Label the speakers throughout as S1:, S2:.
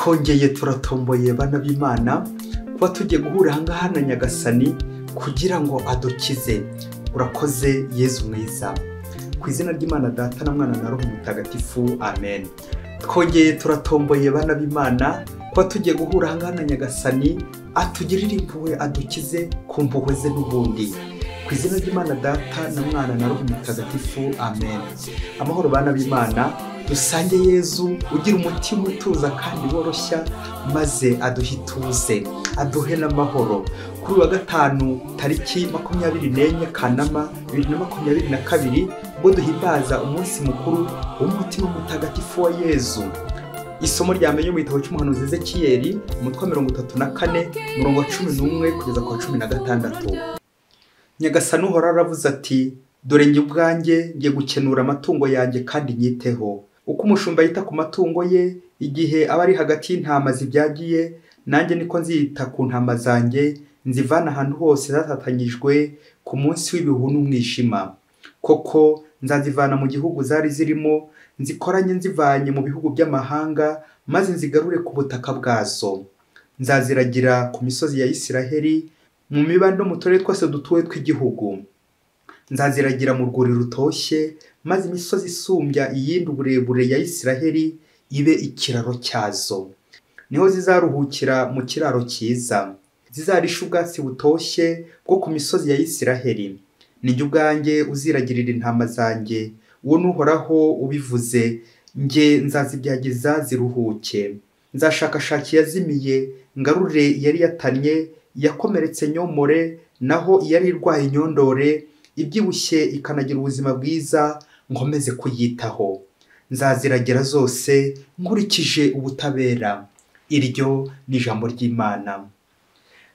S1: twongeye turatomboye bana b'Imana kuba tugiye guhura ahangaha na Nyagasani kugira ngo adukize. Urakoze Yezu mwiza. Ku izina ry'Imana Data na Mwana na Roho Mutagatifu, amen. Twongeye turatomboye bana b'Imana kuba tugiye guhura ahangaha na Nyagasani atugirire impuhwe adukize ku mpuhwe ze n'ubundi. Ku izina ry'Imana Data na Mwana na Roho Mutagatifu, amen. Amahoro bana b'Imana, dusange Yezu ugira umutima utuza kandi woroshya, maze aduhe ituze, aduhe n'amahoro. Kuri wa gatanu tariki 24 Kanama 2022 ubwo duhimbaza umunsi mukuru w'umutima mutagatifu wa Yezu. Isomo ryamenye mu gitabo cy'umuhanuzi Ezekiyeli umutwe 34 umurongo wa 11 kugeza ku 16. Nyagasani uhora aravuze ati, dore njye ubwanjye ngiye gukenura amatungo yanjye kandi nyiteho. Uko umushumba yita ku matungo ye igihe aba ari hagati y'intama zibyagiye, nanjye niko nzita ku ntama zanjye, nzivana ahantu hose zatatanyijwe ku munsi w'ibihu n'umwijima. Koko nzazivana mu gihugu zari zirimo, nzikoranye nzivanye mu bihugu by'amahanga, maze nzigarure ku butaka bwazo. Nzaziragira ku misozi ya Isiraheli, mu mibande mu turere twose dutuwe tw'igihugu. Nzaziragira mu rwuri rutoshye, maze imisozi isumbya iyindi uburebure ya Isiraheli ibe ikiraro cyazo. Niho zizaruhukira mu kiraro cyiza, zizarisha ubwatsi butoshye bwo ku misozi ya Isiraheli. Ninjye ubwanjye uziragirira intama zanjye, uwo n'Uhoraho ubivuze. Nge nzazibyagiza ziruhuke. Nzashakashaka iyazimiye, ngarure yari yatanye, yakomeretse nyomore, naho yari irwaye nyondore, ibyibushye ikanagira ubuzima bwiza, nkomeze kuyitaho. Nzaziragira zose nkurikije ubutabera. Iryo ni ijambo ry'Imana.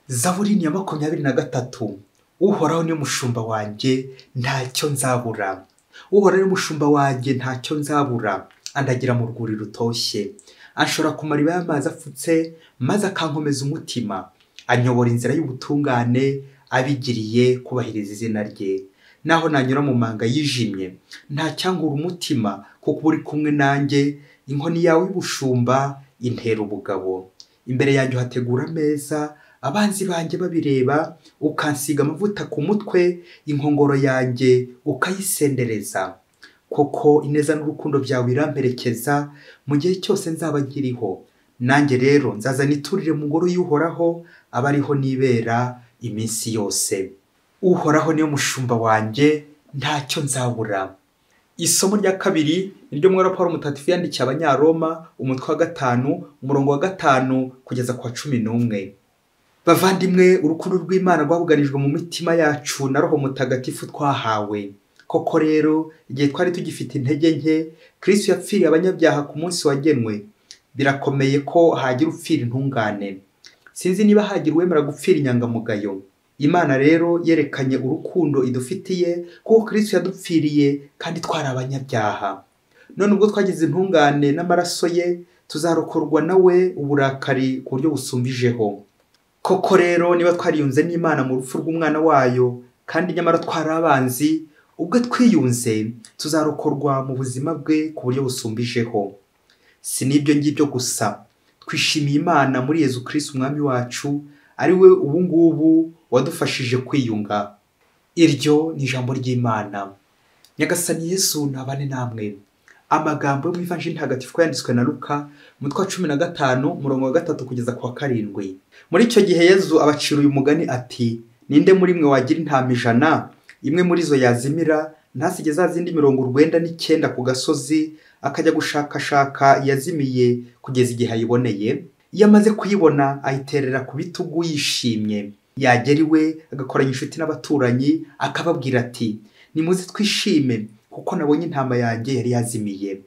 S1: Zaburi ya 23. Uhoraho ni mushumba wanjye, ntacyo nzabura. Uhoraho ni mushumba wanjye, ntacyo nzabura. Andagira mu rwuri rutoshye, anshora ku mariba y'amazi afutse, maze akankomeza umutima. Anyobora inzira y'ubutungane, abigiriye kubahiriza izina rye. Naho nanyura mu manga yijimye, nta cyangura umutima, kuko uri kumwe nanjye. Inkoni yawe y'ubushumba intera ubugabo. Imbere yanjye hategura ameza, abanzi banjye babireba, ukansiga amavuta ku mutwe, inkongoro yanjye ukayisendereza. Koko ineza n'urukundo byawe biramperekeza mu gihe cyose nzaba nkiriho. Nanjye rero nzaza niturire mu ngoro y'Uhoraho, abariho nibera iminsi yose. Uhoraho niyo mushumba wanjye, ntacyo nzabura. Isomo rya kabiri niryo mwera Paulo mutagatifu yandikiye Abanyaroma umutwe wa 5 umurongo wa 5 kugeza ku 11. Bavandimwe, urukundo rw'Imana rwabuganijwe mu mitima yacu na Roho Mutagatifu twahawe. Koko rero igihe twari tugifite intege nke, Kristo yapfiriye abanyabyaha ku munsi wagenwe. Birakomeye ko hagira upfira intungane. Sinzi niba hagira uwemera gupfira inyangamugayo. Imana rero yerekanye urukundo idufitiye, kuko Kristo yadupfiriye kandi twari abanyabyaha. None ubwo twagize intungane n'amaraso ye, tuzarokorwa nawe uburakari ku buryo busumbijeho. Koko rero niba twariyunze n'Imana mu rupfu rw'umwana wayo, kandi nyamara twari abanzi, ubwo twiyunze tuzarokorwa mu buzima bwe ku buryo busumbijeho. Si n'ibyo ngibyo gusa, twishimiye Imana muri Yezu Kristo umwami wacu, ari we ubu ngubu wadufashije kwiyunga. Iryo ni ijambo ry'Imana. Nyagasani Yesu nabane namwe. Amagambo yo mu Ivanjili ntagatifu yanditswe na Luka umutwe wa 15 umurongo wa 3 kugeza ku wa 7. Muri icyo gihe Yezu abacira uyu mugani ati, ninde muri mwe wagira intama 100, imwe muri zo yazimira, ntasige za zindi 99 ku gasozi, akajya gushakashaka yazimiye kugeza igihe ayiboneye? Iyo amaze kuyibona ayiterera ku bitugu yishimye. Yagera iwe agakoranya inshuti n'abaturanyi, akababwira ati, nimuze twishime kuko nabonye intama yanjye yari yazimiye.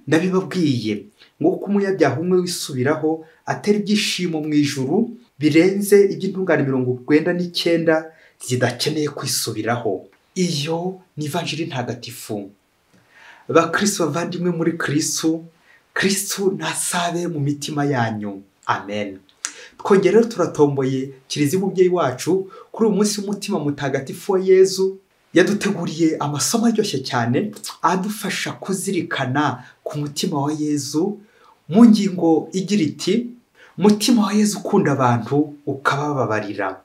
S1: Ndabibabwiye ngo kuko umunyabyaha umwe wisubiraho atera ibyishimo mu ijuru birenze iby'intungane 99 zidakeneye kwisubiraho. Iyo ni Ivanjili ntagatifu. Bakristo bavandimwe muri Kristo, Kristo nasabe mu mitima yanyu. Amen. Twongere rero turatomboye Kiliziya umubyeyi wacu kuri uyu munsi w'umutima mutagatifu wa Yezu. Yaduteguriye amasomo aryoshye cyane adufasha kuzirikana ku mutima wa Yezu mu ngingo igira iti mutima wa Yezu ukunda abantu ukabababarira.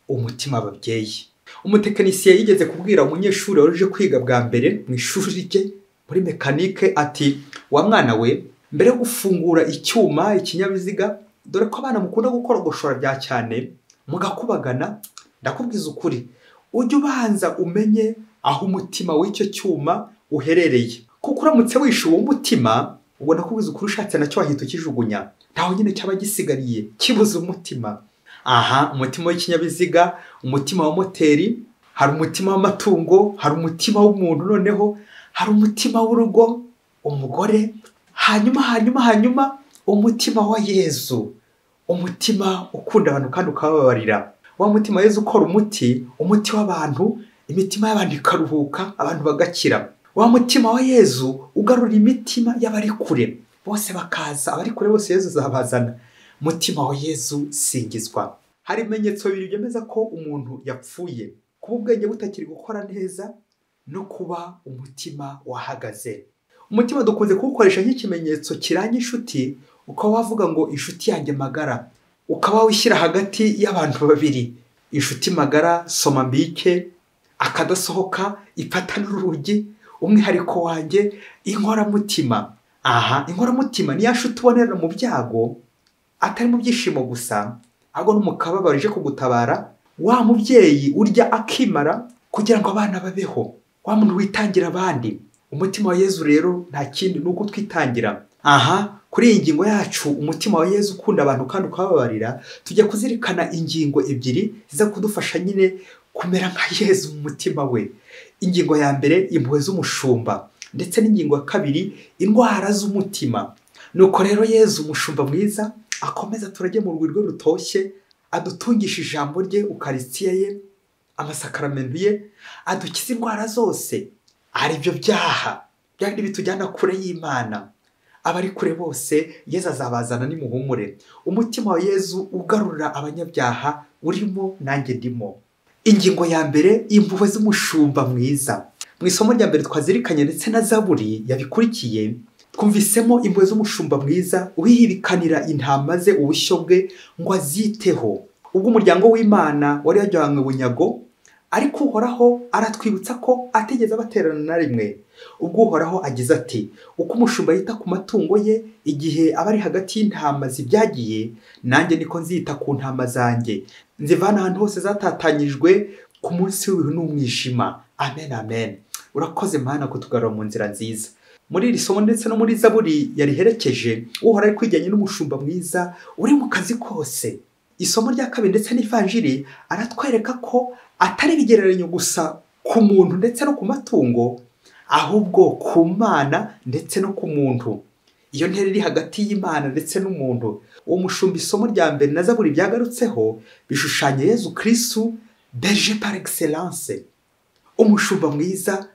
S1: Umutima ababyeyi. Umutekinisiye yigeze kubwira umunyeshuri wari uje kwiga bwa mbere mu ishuri rye muri mekanike ati wa mwana we, mbere yo gufungura icyuma ikinyabiziga, dore ko abana mukunda gukorogoshora bya cyane mugakubagana, ndakubwiza ukuri ujye ubanza umenye aho umutima w'icyo cyuma uherereye, kuko uramutse wishe uwo mutima ubona kubwiza ukuri ushatse nacyo wahita ukijugunya, ntaho nyine cyaba gisigariye kibuze umutima. Aha, umutima w'ikinyabiziga, umutima wa moteri, hari umutima w'amatungo, hari umutima w'umuntu, noneho hari umutima w'urugo, umugore, hanyuma umutima wa Yezu, umutima ukunda abantu kandi ukababarira. Wa mutima Yezu ukora umuti w'abantu, imitima y'abantu ikaruhuka, abantu bagakira. Wa mutima wa Yezu ugarura imitima y'abari kure, bose bakaza, abari kure bose Yezu azabazana. Mutima wa Yezu singizwa. Hari ibimenyetso bibiri byemeza ko umuntu yapfuye: kuba ubwenge butakiri gukora neza no kuba umutima wahagaze. Umutima dukunze kuwukoresha nk'ikimenyetso kiranga inshuti, ukaba wavuga ngo inshuti yanjye magara, ukaba wishyira hagati y'abantu babiri. Inshuti magara, soma mbike, akadasohoka, ipata n'urugi, umwihariko wanjye, inkoramutima. Aha, inkoramutima ni ya nshuti ubonera mu byago, atari mu byishimo gusa, ahubwo no mu kababaro ije kugutabara. Wa mubyeyi urya akimara kugira ngo abana babeho, wa muntu witangira abandi. Umutima wa Yezu rero nta kindi nuko twitangira. Aha, kuri iyi ngingo yacu umutima wa Yezu ukunda abantu kandi ukababarira, tujya kuzirikana ingingo ebyiri ziza kudufasha nyine kumera nka Yezu mu mutima we. Ingingo ya mbere, impuhwe z'umushumba, ndetse n'ingingo ya kabiri, indwara z'umutima. Nuko rero Yezu umushumba mwiza akomeza turage mu rwego rutoshye, adutungisha ijambo rye, ukaristiya ye, amasakaramentu ye, adukiza indwara zose, ari byo byaha byandi bitujyana kure y'Imana. Abari kure bose Yezu azabazana nimuhumure. Umutima wa Yezu ugarurira abanyabyaha urimo nanjye ndimo. Ingingo ya mbere, impuhwe z'umushumba mwiza. Mu isomo rya mbere twazirikanye ndetse na Zaburi yabikurikiye, twumvisemo impuhwe z'umushumba mwiza uhihibikanira intama ze ubushyo bwe ngo aziteho. Ubwo umuryango w'Imana wari wajyanywe bunyago, ariko Uhoraho aratwibutsa ko atigeze abaterana na rimwe. Ubwo Uhoraho agize ati, uko umushumba yita ku matungo ye igihe aba ari hagati y'intama zibyagiye, nanjye niko nzita ku ntama zanjye, nzivana ahantu hose zatatanyijwe ku munsi w'ibihu n'umwijima. Amen, amen. Urakoze Mana kutugarura mu nzira nziza. Muri iri somo ndetse no muri Zaburi yariherekeje, Uhoraho ari kwijyanye n'umushumba mwiza uri mu kazi kose. Isomo rya kabiri ndetse n'ivanjiri aratwereka ko atari ibigereranyo gusa ku muntu ndetse no ku matungo, ahubwo ku Mana ndetse no ku muntu. Iyo ntera iri hagati y'Imana ndetse n'umuntu. Uwo mushumba isomo rya mbere na Zaburi byagarutseho bishushanya Yezu Kristu, berger par excellence, umushumba mwiza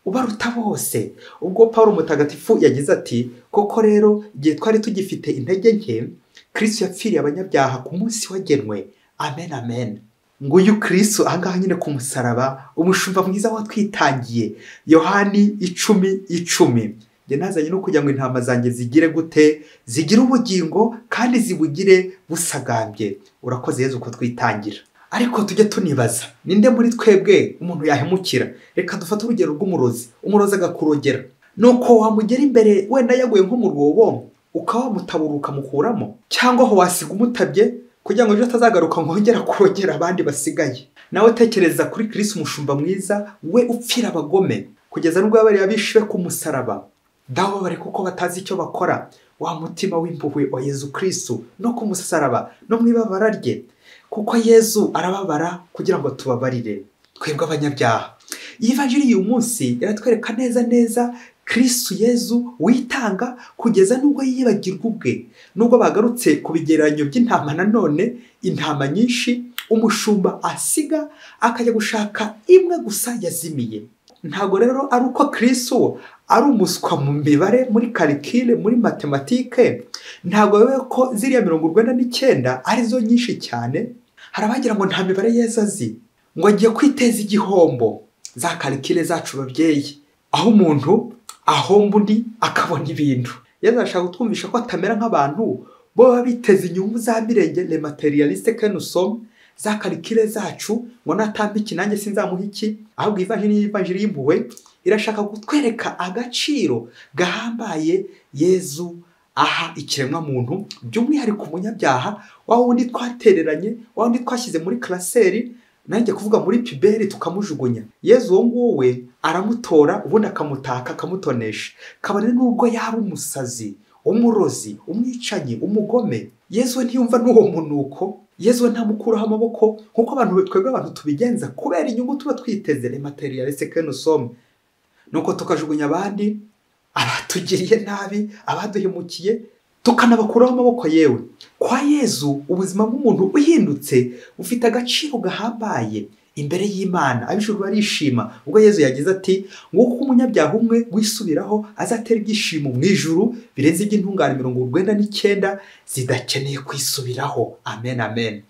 S1: ubaruta bose. Ubwo Pawulo mutagatifu yagize ati, koko rero igihe twari tugifite intege nke, Kristo yapfiriye abanyabyaha ku munsi wagenwe. Amen, amen. Nguyu Kristo ahangaha nyine ku musaraba, umushumba mwiza watwitangiye. Yohani 10:10. Njye nazanye no kugira ngo intama zanjye zigire gute? Zigire ubugingo kandi zibugire busagambye. Urakoze Yezu ko twitangira. Ariko tujye tunibaza, ninde muri twebwe umuntu yahemukira? Reka dufate urugero rw'umurozi. Umurozi agakurogera, nuko wamugera imbere wenda yaguye nko mu rwobo, ukaba wamutabura ukamukuramo, cyangwa aho wasiga umutabye kugira ngo ejo atazagaruka nkongera kurogera abandi basigaye. Nawe tekereza kuri Kristo umushumba mwiza, we upfira abagome kugeza n'ubwo yabari abishiwe ku musaraba. Dawe bari kuko batazi icyo bakora. Wa mutima w'impuhwe wa Yezu Kristo no ku musaraba no mwibabara rye, kuko Yezu arababara kugira ngo tubabarire twebwe abanyabyaha. Iyi vanjiri y'uyu munsi iratwereka neza Kristo Yezu witanga kugeza nubwo yibagirwa ubwe. Nubwo bagarutse ku bigereranyo by'intama, nanone intama nyinshi umushumba asiga akajya gushaka imwe gusa yazimiye. Ntago rero ari uko Kristo ari umuswa mu mibare, muri calcule, muri matematike. Ntago wewe ko ziriya 49 arizo nyinshi cyane. Harabagira ngo nta mibare Yezu azi, ngo agiye kwiteza igihombo. Za calcule zacu babyeyi, aho umuntu ahomba undi akabona ibintu. Yezu arashaka kutwumvisha ko atamera nk'abantu bo baba biteze inyungu za mirenge, le materialiste que nous sommes, za karikire zacu, ngo natamba iki nanjye sinzamuha iki. Ahubwo ivanjiri y'impuhwe irashaka kutwereka agaciro gahambaye Yezu aha ikiremwa muntu, by'umwihariko umunyabyaha, wa wundi twatereranye, wa wundi twashyize muri klaseri, nanjye kuvuga muri piberi tukamujugunya. Yezu uwo nguwe aramutora, ubundi akamutaka, akamutonesha, kabone n'ubwo yaba umusazi, umurozi, umwicanyi, umugome. Yezu ntiyumva n'uwo munuko. Yezu ntamukuraho amaboko nkuko abantu tubigenza kubera inyungu tuba twiteze, le materialiste que nous sommes. Nuko tukajugunya abandi, abatugiriye nabi, abaduhemukiye, tukanabakuraho amaboko. Yewe kwa Yezu ubuzima bw'umuntu uhindutse ufite agaciro gahambaye imbere y'Imana. Ab'ijuru barishima ubwo Yezu yagize ati, nguko umunyabyaha umwe wisubiraho azatera ibyishimo mu ijuru birenze iby'intungane 99 zidakeneye kwisubiraho. Amen, amen.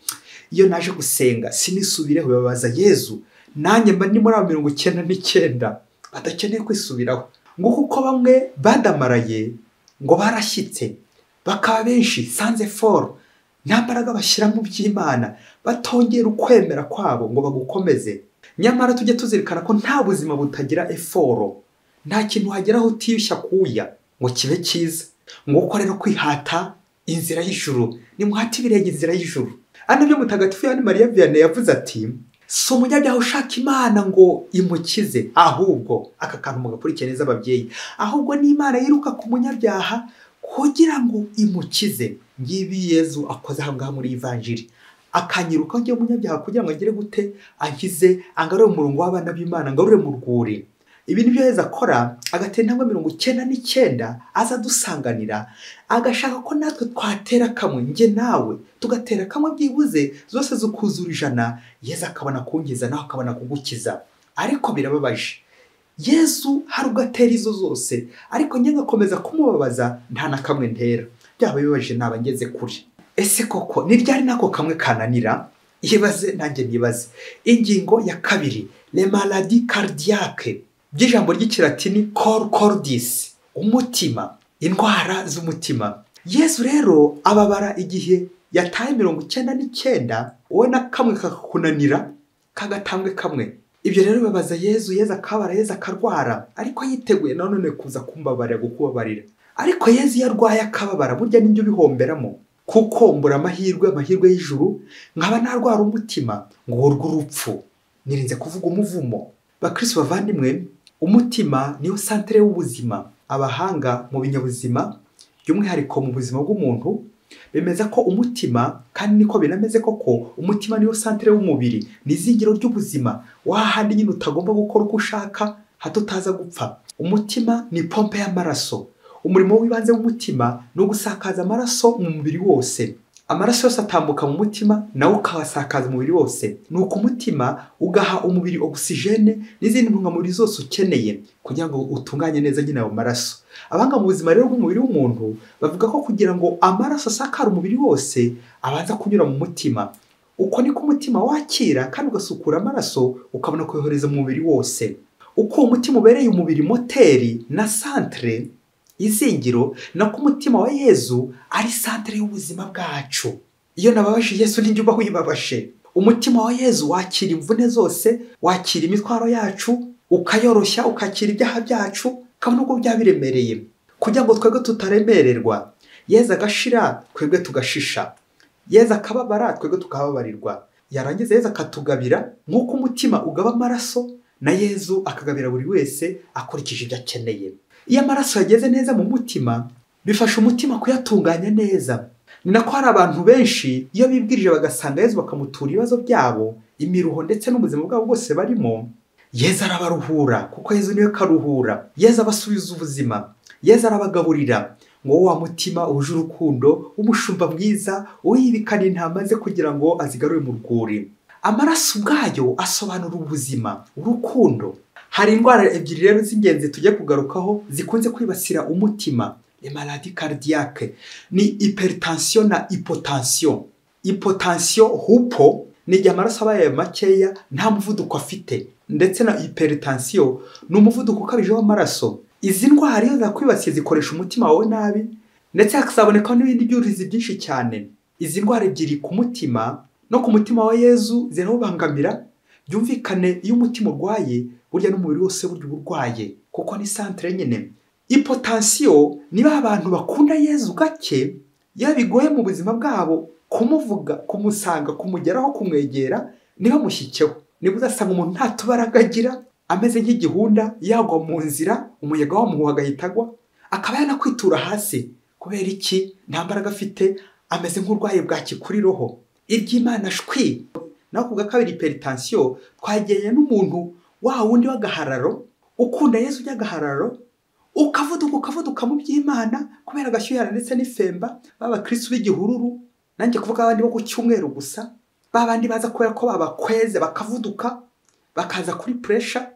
S1: Iyo naje gusenga sinisubireho babaza Yezu, nanjye mba ni muri 99 badakeneye kwisubiraho. Nguko uko bamwe badamaraye ngo barashyitse bakaba benshi sans effort, nta mbaraga bashyira mu by'Imana, batongera ukwemera kwabo ngo bagukomeze. Nyamara tujye tuzirikana ko nta buzima butagira effort, nta kintu wageraho utiyushya kuya ngo kibe cyiza. Nguko rero kwihata inzira y'ijuru, ni muhati birenge inzira y'ijuru. Byo mutagatifu yani Maria Vianney yavuze ati, so umunyabyaha ushaka Imana ngo imukize, ahubwo aka kantu mugakurikiye neza ababyeyi, ahubwo ni Imana yiruka ku munyabyaha kugira ngo imukize. Ngibi Yezu akoze aha ngaha muri ivanjiri, akanyiruka ngiye umunyabyaha kugira ngo agire gute, ankize, angarure mu murongo w'abana b'Imana, ngarure mu rwuri. Ibi nibyo Yezu akora, agatera intambwe 99 aza dusanganira, agashaka ko natwe twatera kamwe, nge nawe tugatera kamwe byibuze zose zukuzura 100. Yezu akabona kungiza, nawe akabona kugukiza. Ariko birababaje, Yezu hari ugatera izo zose, ariko nge ngakomeza kumubabaza, nta na kamwe ntera. Byaba bibaje naba ngeze kuri. Ese koko ni ryari nako kamwe kananira? Yibaze nanjye nibaze. Ingingo ya 2, les maladies cardiaques, by'ijambo ry'ikilatini cor cordis, umutima, indwara z'umutima. Yezu rero ababara igihe yataye 99, wowe na kamwe kakakunanira, kagatambwe kamwe. Ibyo rero babaza Yezu, Yezu akabara, Yezu akarwara, ariko yiteguye none kuza kumbabarira, gukubabarira. Ariko Yezu yarwaye akababara, burya n'ibyo bihomberamo, kuko mbura amahirwe y'ijuru, nkaba narwara umutima ngo urupfu, nirinze kuvuga umuvumo. Bakristo bavandimwe, umutima niyo santere y'ubuzima. Abahanga mu binyabuzima, by'umwihariko mu buzima bw'umuntu, bemeza ko umutima, kandi niko binameze koko, umutima niyo santere y'umubiri, n'izingiro ry'ubuzima, wahandi nyine utagomba gukora uko ushaka hato utaza gupfa. Umutima ni pompe y'amaraso. Umurimo w'ibanze w'umutima ni ugusakaza amaraso mu mubiri wose. Amaraso yose atambuka mu mutima, nawe ukawasakaza umubiri wose. Nuko umutima ugaha umubiri oxygene n'izindi ntungamubiri zose ukeneye kugira ngo utunganye neza nyine ayo maraso. Abanga mu buzima rero bw'umubiri w'umuntu bavuga ko kugira ngo amaraso asakare umubiri wose abanza kunyura mu mutima. Uko niko umutima wakira kandi ugasukura amaraso ukabona kuyohereza mu mubiri wose. Uko umutima ubereye umubiri moteri na centre, izingiro, nako umutima wa Yezu ari santere y'ubuzima bwacu. Iyo nababaje Yesu ninjye uba wibabashe. Umutima wa Yezu wakira imvune zose, wakira imitwaro yacu, ukayoroshya, ukakira ibyaha byacu, kabone ubwo byabiremereye, kugira ngo twebwe tutaremererwa. Yezu agashira, twebwe tugashisha. Yezu akababara, twebwe tukababarirwa. Yarangiza Yezu akatugabira, nk'uko umutima ugaba amaraso, na Yezu akagabira buri wese akurikije ibyo akeneye. Iyo amaraso yageze neza mu mutima, bifasha umutima kuyatunganya neza. Ni nako hari abantu benshi iyo bibwirije bagasanga Yezu bakamutura ibibazo byabo, imiruho ndetse n'ubuzima bwabo bwose barimo, Yezu arabaruhura, kuko Yezu niwe karuhura. Yezu abasubiza ubuzima, Yezu arabagaburira, ngo wa mutima uje urukundo, umushumba mwiza uyibikana intama ze kugira ngo azigarure mu rwuri. Amaraso ubwayo asobanura ubuzima, urukundo. Hari indwara ebyiri rero z'ingenzi tujye kugarukaho zikunze kwibasira umutima, les maladies cardiaques, ni hypertension na hypotension. Hypotension, hupo, ni igihe amaraso abaye makeya nta muvuduko afite, ndetse na hypertension ni umuvuduko ukabije w'amaraso. izi ndwara iyo zakwibasiye zikoresha umutima wawe nabi, ndetse hakazaboneka n'ibindi byurizi byinshi cyane. Izi ndwara ebyiri ku mutima no ku mutima wa Yezu zirawubangamira. Byumvikane iyo umutima urwaye burya n'umubiri wose burya urwaye, kuko ni santere nyine. Ipotansiyo niba abantu bakunda Yezu gake, iyo bigoye mu buzima bwabo kumuvuga, kumusanga, kumugeraho, kumwegera, niba mushyikeho. Niba uzasanga umuntu nta tubaraga agira, ameze nk'igihunda, yagwa mu nzira umuyaga wamuhuha agahita agwa, akaba yanakwitura hasi. Kubera iki? Nta mbaraga afite, ameze nk'urwaye bwaki kuri roho. Iry'Imana shwi. Naho ku bwa kabiri hypertension, twagereye n'umuntu wa wundi w'agahararo, ukunda Yezu by'agahararo, ukavuduka mu by'Imana kubera agashyuhara ndetse n'ifemba. B'abakristo b'igihururu, nanjye kuvuga abandi bo ku cyumweru gusa, babandi baza kubera ko babakweze bakavuduka, bakaza kuri pressure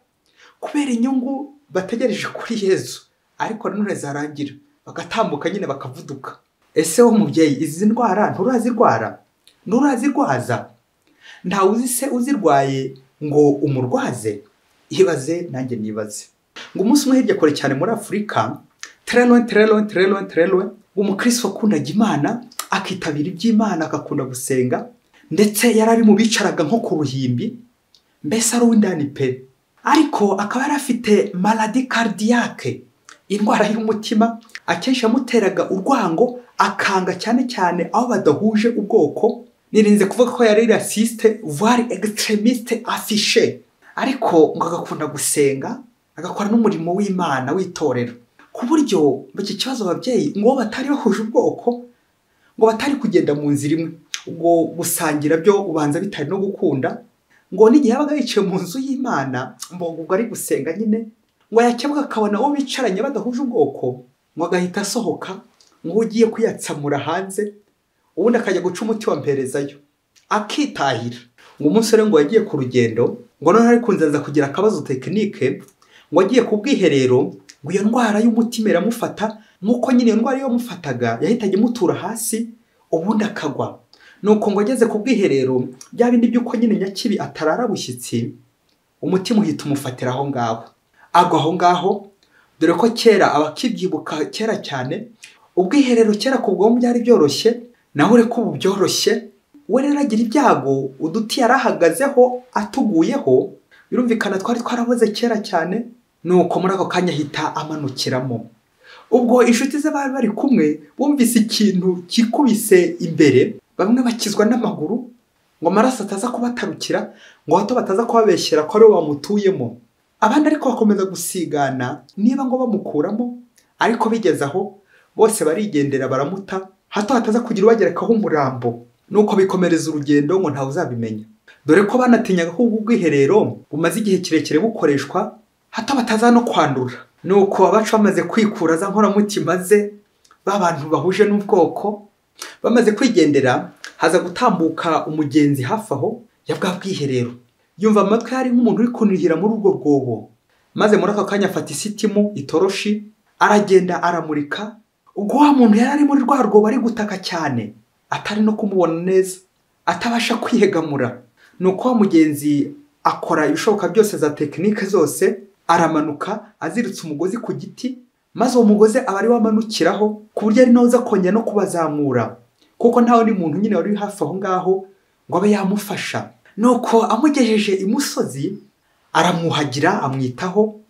S1: kubera inyungu bategereje kuri Yezu, ariko nanone zarangira bagatambuka nyine bakavuduka. Ese wo mubyeyi, izi ndwara nturazirwara? Nturazirwaza? Ntawe uzi se uzirwaye ngo umurwaze? Ibaze nanjye nibaze. Ngo umunsi umwe hirya kure cyane muri Afurika, terelwe umukristo wakundaga Imana, akitabira iby'Imana, agakunda gusenga, ndetse yari ari mu bicaraga nko ku ruhimbi, mbese ari uw'indani pe. Ariko akaba yari afite maladie cardiaque, indwara y'umutima, akenshi yamuteraga urwango, akanga cyane cyane aho badahuje ubwoko. Nirinze kuvuga ko yari raciste voire extremiste affiché, ariko ngo agakunda gusenga, agakora n'umurimo w'Imana w'itorero. Ku buryo b'iki kibazo ababyeyi ngo batari bahuje ubwoko, ngo batari kugenda mu nzira imwe, ubwo gusangira byo ubanza bitari no gukunda. Ngo n'igihe yabaga yicaye mu nzu y'Imana, ubwo ari gusenga nyine, ngo yakebuka akabona uwo bicaranye badahuje ubwoko, ngo agahita asohoka, ngo ugiye kwiyatsamura hanze, ubundi akajya guca umuti wamperezayo akitahira. Ngo umusore ngo yagiye ku rugendo, ngo none ari kunzaza kugira akabazo tekinike, ngo agiye ku bwiherero, ngo iyo ndwara y'umutima iramufata, nk'uko nyine iyo ndwara iyo mufataga yahitaga imutura hasi, ubundi akagwa. Nuko ngo ageze ku bwiherero, bya bindi by'uko nyine nyakibi atarara bushyitsi, umutima uhita umufatira aho ngaho, agwa aho ngaho. Dore ko kera abakibyibuka kera cyane, ubwiherero kera ku bwonko byari byoroshye, naho ureko ubu byoroshye. We rero agira ibyago, uduti yarahagazeho atuguyeho, birumvikana twari twaraboze kera cyane. Nuko muri ako kanya ahita amanukiramo. Ubwo inshuti ze bari bari kumwe bumvise ikintu kikubise imbere, bamwe bakizwa n'amaguru ngo amaraso ataza kubatarukira, ngo hato bataza kubabeshyera ko ari we wamutuyemo. Abandi ariko bakomeza gusigana niba ngo bamukuramo, ariko bigeze aho bose barigendera baramuta, hato hataza kugira ubagerekaho umurambo. Nuko bikomereza urugendo ngo ntawe uzabimenya. Dore ko banatinyaga ko ubwo bwiherero bumaze igihe kirekire bukoreshwa, hato bataza no kwandura. Nuko abacu bamaze kwikura za nkoramutima ze, b'abantu bahuje n'ubwoko, bamaze kwigendera, haza gutambuka umugenzi hafi aho ya bwa bwiherero. Yumva amatwi hari nk'umuntu uri kunihira muri urwo rwobo, maze muri ako kanya afata isitimu, itoroshi, aragenda aramurika. Ubwo wa muntu yari ari muri rwa rwobo ari gutaka cyane, atari no kumubona neza, atabasha kwihegamura. Nuko wa mugenzi akora ibishoboka byose za tekinike zose, aramanuka aziritse umugozi ku giti, maze uwo mugozi aba ari wamanukiraho, ku buryo ari noza kongera no kubazamura, kuko nta wundi muntu nyine wari hafi aho ngaho ngo abe yamufasha. Nuko amugejeje imusozi, aramwuhagira, amwitaho,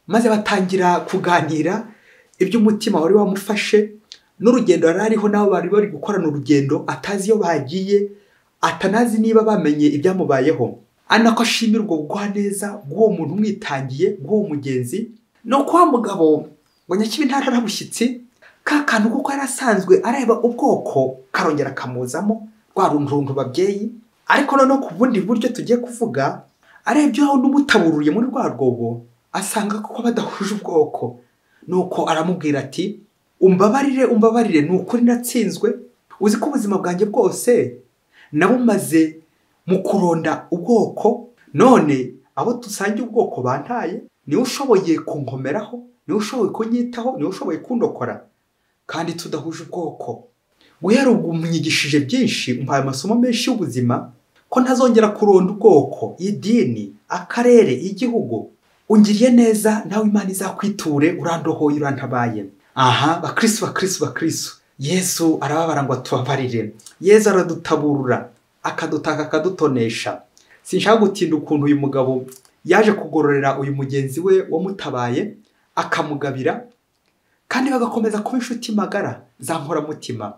S1: maze batangira kuganira iby'umutima wari wamufashe, n'urugendo yari ariho nabo bari bari gukorana urugendo, atazi iyo bagiye, atanazi niba bamenye ibyamubayeho. Anako ashimira ubwo bugwaneza bw'uwo muntu umwitangiye, bw'uwo mugenzi. Nuko wa mugabo ngo nyakibi ntararabushyitsi, ka kantu kuko yari asanzwe areba ubwoko karongera kamuzamo, rwa runtu babyeyi. Ariko noneho ku bundi buryo tugiye kuvuga, arebye aho n'umutaburuye muri rwa rwobo, asanga kuko badahuje ubwoko. Nuko aramubwira ati, umbabarire, ni ukuri natsinzwe. Uzi ko ubuzima bwanjye bwose nabumaze mu kuronda ubwoko, none abo dusangiye ubwoko bantaye, niwe ushoboye kunkomeraho, niwe ushoboye kunyitaho, niwe ushoboye kundokora, kandi tudahuje ubwoko. Guhera ubwo umunyigishije byinshi, umpaye amasomo menshi y'ubuzima, ko ntazongera kuronda ubwoko, idini, akarere, igihugu, ungiriye neza nawe Imana izakwiture, urandohoye urantabaye. Aha bakristo Yesu arababara ngo atubabarire. Yezu aradutaburura akadutaka akadutonesha. Sinshaka gutinda ukuntu uyu mugabo yaje kugororera uyu mugenzi we wamutabaye akamugabira, kandi bagakomeza kuba inshuti magara za Mutima.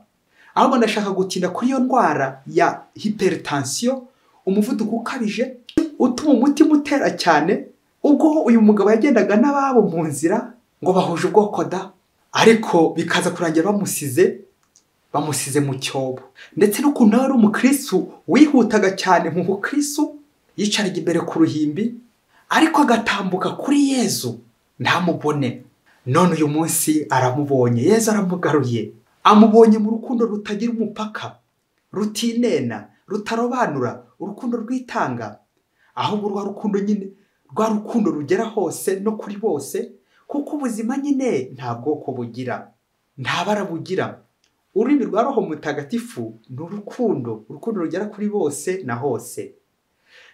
S1: Ahubwo ndashaka gutinda kuri iyo ndwara ya hypertension, umuvuduko ukabije utuma umutima utera cyane, ubwo uyu mugabo yagendaga n'ababo mu nzira ngo bahuje ubwoko da, ariko bikaza kurangira bamusize mu cyobo. Ndetse n'ukuntu nawe ari umukristo wihutaga cyane mu bukristo, yicaraga imbere ku ruhimbi ariko agatambuka kuri Yezu ntamubone. None uyu munsi aramubonye, Yezu aramugaruye, amubonye mu rukundo rutagira umupaka, rutinena, rutarobanura, urukundo rwitanga. Ahubwo rwa rukundo nyine, rwa rukundo rugera hose no kuri bose, kuko ubuzima nyine nta bwoko bugira, nta bara bugira. Ururimi rwa Roho Mutagatifu ni urukundo rugera kuri bose na hose.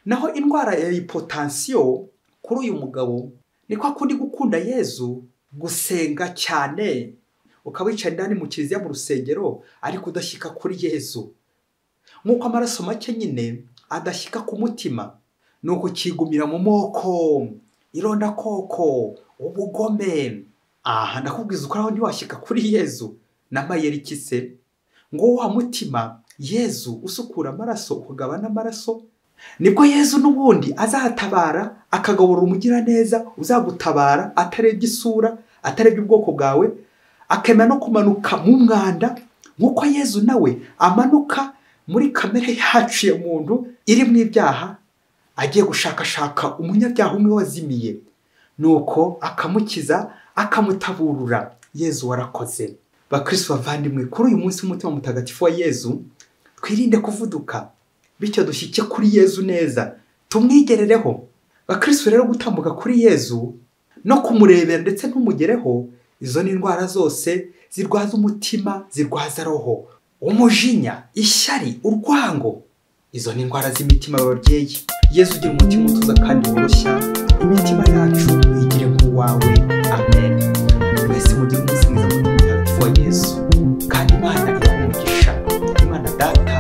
S1: Naho indwara ya hypertension kuri uyu mugabo ni kwa kundi gukunda Yezu, gusenga cyane, ukaba wicaye ndani mu kiliziya mu rusengero ariko udashyika kuri Yezu. Nk'uko amaraso make nyine adashyika ku mutima, nuko kigumira mu moko, ironda koko, ubugome. Aha ndakubwiza uko aho ntiwashyika kuri Yezu n'amayeri kise ngo wa mutima Yezu usukura amaraso ukagabana amaraso, nibwo Yezu n'ubundi azahatabara akagabura umugira neza uzagutabara atarebye isura, atarebye ubwoko bwawe, akemera no kumanuka mu mwanda nk'uko Yezu nawe amanuka muri kamere yaciye muntu iri mu ibyaha, agiye gushakashaka umunyabyaha umwe wazimiye, nuko akamukiza akamutaburura. Yezu warakoze. Bakristo bavandimwe, kuri uyu munsi w'umutima mutagatifu wa Yezu, twirinde kuvuduka, bityo dushyike kuri Yezu neza, tumwigerereho. Bakristo rero gutambuka kuri Yezu no kumurebera ndetse ntumugereho, izo ni indwara zose zirwaza umutima, zirwaza roho, umujinya, ishyari, urwango. Izo ni indwara z'imitima babyeyi. Yezu ugira umutima utuza kandi woroshya, imitima yacu igire nk'uwawe. Amen. Mwese mugire umunsi mwiza mutagatifu wa Yezu, kandi Imana ibahe umugisha. Imana Data